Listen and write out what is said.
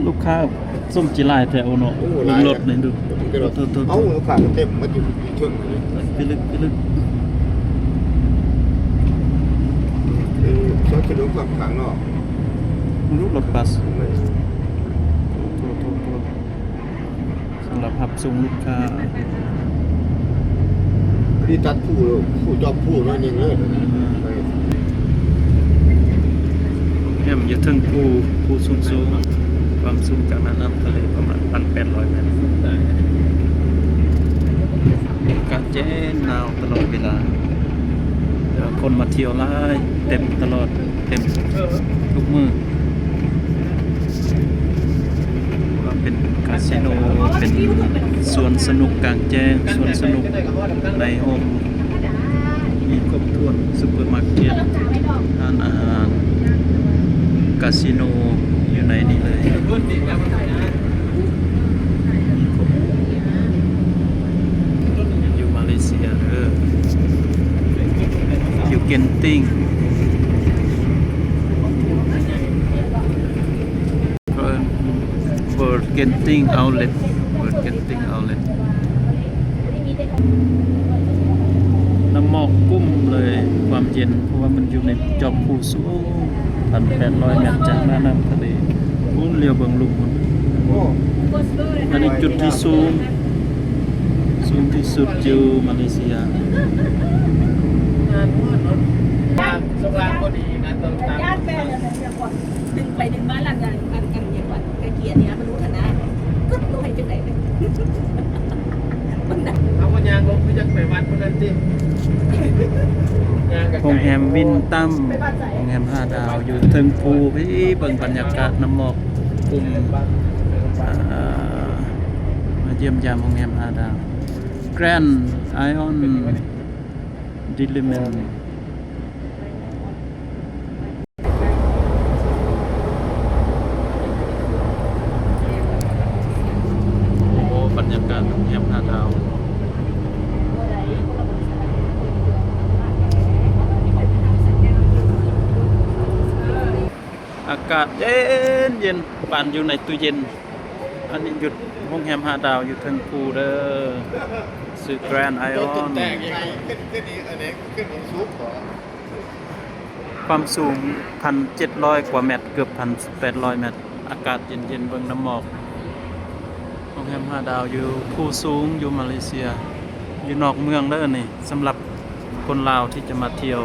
ลูกค้าส้มจีลายแถวเนาะลุงรถนี่ดูเอาลูกค้าเต็มมาอยู่ถึงเลยไปลึกชอบจะดูฝั่งข้างนอกรูปรถบัสสำหรับรับส่งลูกค้าพี่ตัดผู้จอบผู้นั่นเองเลยแอมอยู่ถึงผู้สูงความสูงจากน้ำทะเลประมาณ 1,800 เมตรอากาศเย็นหนาวตลอดเวลาคนมาเที่ยวไล่เต็มตลอดเต็มทุกมื้อว่าเป็นคาสิโนเป็นสวนสนุกกลางแจ้งสวนสนุกในโฮมมีครบถ้วนซุปเปอร์มาร์เก็ตร้านอาหารคาสิโนอยู่ในนี้เลยอยู่มาเลเซียอยู่เกนติงเวิร์ดเกนติงเอาเลทน้ำหมอกกุ้มเลยความเย็นเพราะว่ามันอยู่ในจอมภูสูง 1,800 เมตรจากหน้าน้ำทะเลพุ่นเรียวเบิงลุมอันนี้จุดที่สูงที่สุดอยู่มาเลเซียสงกรานต์ก็ดีนะตอนนั้นญาติแฟนดึงไปดึงมาหลังกันอย่างว่าไกลเกียร์เนี่ยมันรู้ขนาดก็ต้องให้จังไหนเลยเอามายางลงพี่จักไปวัดคนนั้นสิโรงแรมวินตั้มโรงแรม5 ดาวอยู่เทิงภูพี่เบิ่งบรรยากาศน้ำหมอกกลุ่มมาเยี่ยมยามโรงแรม5 ดาว Grand Ion Dilemmaบรรยากาศโรงแรม5 ดาวอากาศเย็นปานอยู่ในตู้เย็นอันนี้หยุดโรงแรม5 ดาวอยู่เทิงภูเด้อซื้อ Grand Ion ความสูง 1,700 กว่าเมตรเกือบ 1,800 เมตรอากาศเย็นๆเบิ่งน้ำหมอกโรงแรม5 ดาวอยู่ภูสูงอยู่มาเลเซียอยู่นอกเมืองเด้อนี่สำหรับคนลาวที่จะมาเที่ยว